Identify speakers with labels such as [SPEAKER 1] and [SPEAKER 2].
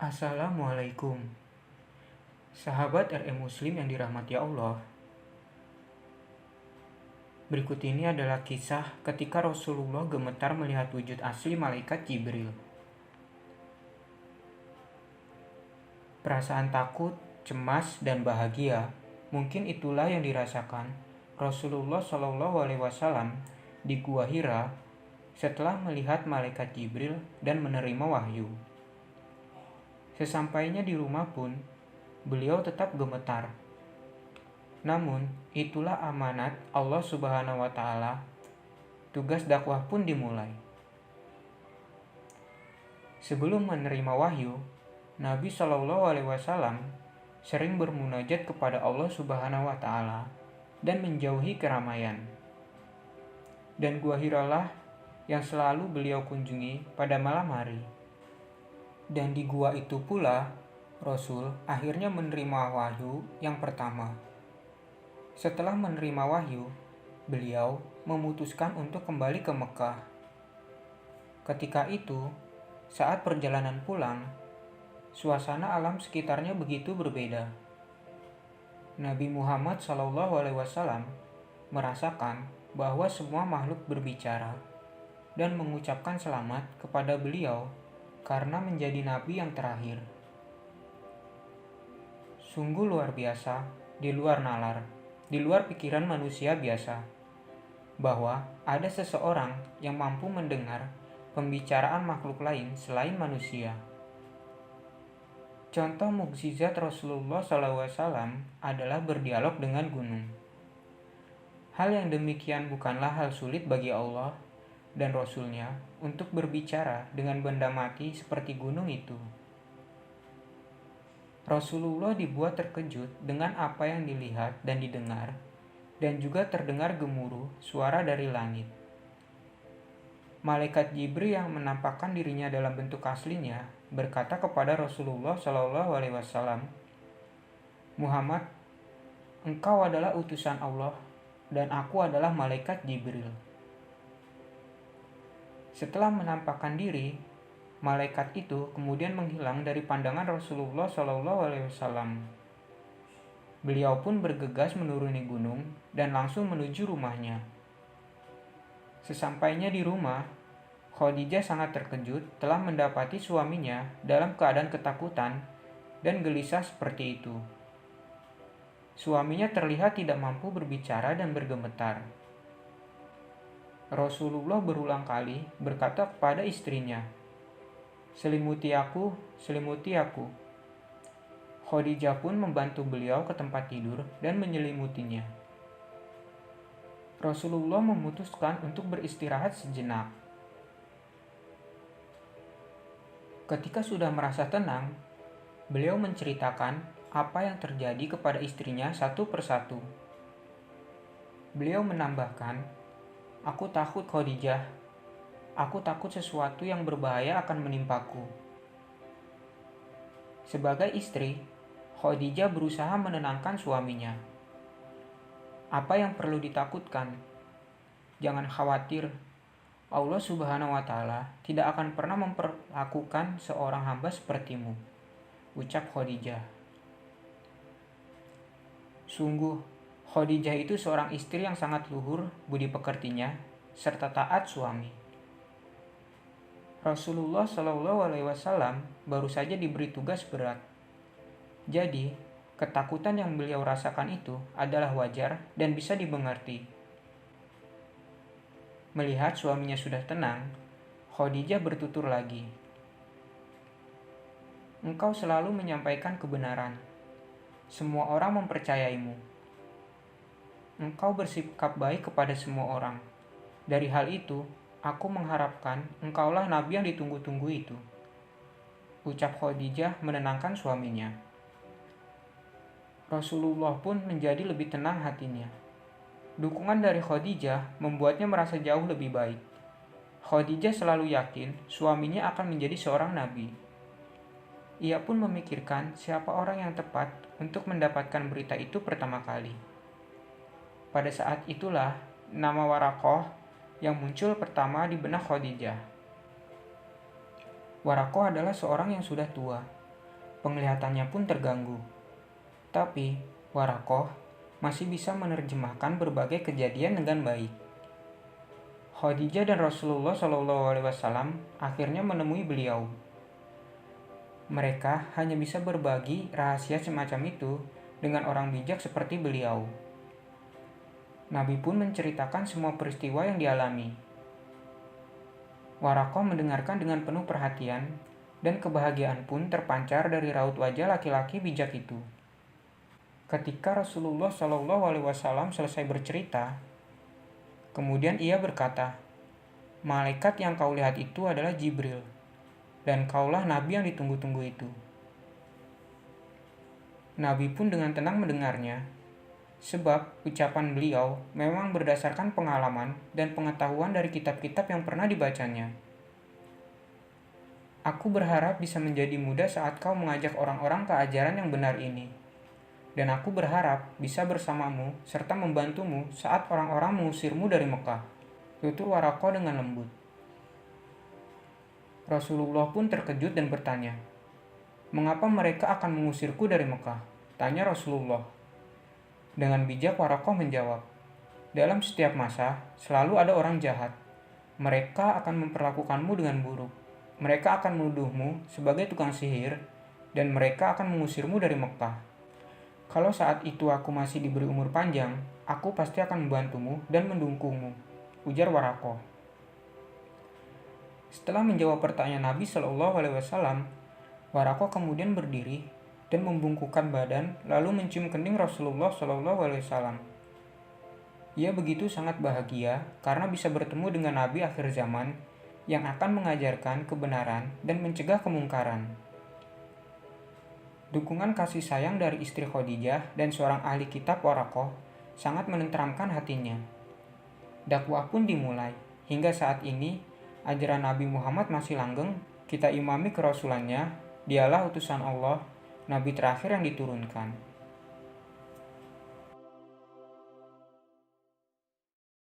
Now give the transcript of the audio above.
[SPEAKER 1] Assalamualaikum. Sahabat RM Muslim yang dirahmati Allah. Berikut ini adalah kisah ketika Rasulullah gemetar melihat wujud asli malaikat Jibril. Perasaan takut, cemas, dan bahagia, mungkin itulah yang dirasakan Rasulullah SAW di Gua Hira setelah melihat malaikat Jibril dan menerima wahyu. Sesampainya di rumah pun, beliau tetap gemetar. Namun, itulah amanat Allah Subhanahu wa Ta'ala. Tugas dakwah pun dimulai. Sebelum menerima wahyu, Nabi SAW sering bermunajat kepada Allah Subhanahu wa Ta'ala dan menjauhi keramaian. Dan Gua Hiralah yang selalu beliau kunjungi pada malam hari. Dan di gua itu pula, Rasul akhirnya menerima wahyu yang pertama. Setelah menerima wahyu, beliau memutuskan untuk kembali ke Mekah. Ketika itu, saat perjalanan pulang, suasana alam sekitarnya begitu berbeda. Nabi Muhammad SAW merasakan bahwa semua makhluk berbicara dan mengucapkan selamat kepada beliau karena menjadi nabi yang terakhir. Sungguh luar biasa, di luar nalar, di luar pikiran manusia biasa, bahwa ada seseorang yang mampu mendengar pembicaraan makhluk lain selain manusia. Contoh mukjizat Rasulullah SAW adalah berdialog dengan gunung. Hal yang demikian bukanlah hal sulit bagi Allah dan Rasul-Nya untuk berbicara dengan benda mati seperti gunung itu. Rasulullah dibuat terkejut dengan apa yang dilihat dan didengar, dan juga terdengar gemuruh suara dari langit. Malaikat Jibril yang menampakkan dirinya dalam bentuk aslinya berkata kepada Rasulullah SAW, "Muhammad, engkau adalah utusan Allah dan aku adalah malaikat Jibril." Setelah menampakkan diri, malaikat itu kemudian menghilang dari pandangan Rasulullah SAW. Beliau pun bergegas menuruni gunung dan langsung menuju rumahnya. Sesampainya di rumah, Khadijah sangat terkejut telah mendapati suaminya dalam keadaan ketakutan dan gelisah seperti itu. Suaminya terlihat tidak mampu berbicara dan bergemetar. Rasulullah berulang kali berkata kepada istrinya, "Selimuti aku, selimuti aku." Khadijah pun membantu beliau ke tempat tidur dan menyelimutinya. Rasulullah memutuskan untuk beristirahat sejenak. Ketika sudah merasa tenang, beliau menceritakan apa yang terjadi kepada istrinya satu persatu. Beliau menambahkan, "Aku takut Khadijah. Aku takut sesuatu yang berbahaya akan menimpaku." Sebagai istri, Khadijah berusaha menenangkan suaminya. "Apa yang perlu ditakutkan? Jangan khawatir. Allah Subhanahu wa Ta'ala tidak akan pernah memperlakukan seorang hamba sepertimu," ucap Khadijah. Sungguh, Khadijah itu seorang istri yang sangat luhur budi pekertinya serta taat suami. Rasulullah SAW baru saja diberi tugas berat. Jadi, ketakutan yang beliau rasakan itu adalah wajar dan bisa dimengerti. Melihat suaminya sudah tenang, Khadijah bertutur lagi, "Engkau selalu menyampaikan kebenaran. Semua orang mempercayaimu. Engkau bersikap baik kepada semua orang. Dari hal itu, aku mengharapkan engkaulah nabi yang ditunggu-tunggu itu," ucap Khadijah menenangkan suaminya. Rasulullah pun menjadi lebih tenang hatinya. Dukungan dari Khadijah membuatnya merasa jauh lebih baik. Khadijah selalu yakin suaminya akan menjadi seorang nabi. Ia pun memikirkan siapa orang yang tepat untuk mendapatkan berita itu pertama kali. Pada saat itulah nama Waraqah yang muncul pertama di benak Khadijah. Waraqah adalah seorang yang sudah tua. penglihatannya pun terganggu. Tapi Warakoh masih bisa menerjemahkan berbagai kejadian dengan baik. Khadijah dan Rasulullah SAW akhirnya menemui beliau. Mereka hanya bisa berbagi rahasia semacam itu dengan orang bijak seperti beliau. Nabi pun menceritakan semua peristiwa yang dialami. Warakoh mendengarkan dengan penuh perhatian, dan kebahagiaan pun terpancar dari raut wajah laki-laki bijak itu. Ketika Rasulullah SAW selesai bercerita, kemudian ia berkata, "Malaikat yang kau lihat itu adalah Jibril, dan kaulah Nabi yang ditunggu-tunggu itu." Nabi pun dengan tenang mendengarnya, sebab ucapan beliau memang berdasarkan pengalaman dan pengetahuan dari kitab-kitab yang pernah dibacanya. Aku berharap bisa menjadi muda saat kau mengajak orang-orang ke ajaran yang benar ini. Dan aku berharap bisa bersamamu serta membantumu saat orang-orang mengusirmu dari Mekah, tutur Warakoh dengan lembut. Rasulullah pun terkejut dan bertanya, "Mengapa mereka akan mengusirku dari Mekah?" tanya Rasulullah. Dengan bijak Warakoh menjawab, "Dalam setiap masa selalu ada orang jahat. Mereka akan memperlakukanmu dengan buruk. Mereka akan menuduhmu sebagai tukang sihir, dan mereka akan mengusirmu dari Mekah. Kalau saat itu aku masih diberi umur panjang, aku pasti akan membantumu dan mendukungmu," ujar Warakoh. Setelah menjawab pertanyaan Nabi SAW, Warakoh kemudian berdiri dan membungkukkan badan lalu mencium kening Rasulullah SAW. Ia begitu sangat bahagia karena bisa bertemu dengan Nabi akhir zaman yang akan mengajarkan kebenaran dan mencegah kemungkaran. Dukungan kasih sayang dari istri Khadijah dan seorang ahli kitab Warakoh sangat menenteramkan hatinya. Dakwah pun dimulai. Hingga saat ini, ajaran Nabi Muhammad masih langgeng, kita imami kerasulannya, dialah utusan Allah, Nabi terakhir yang diturunkan.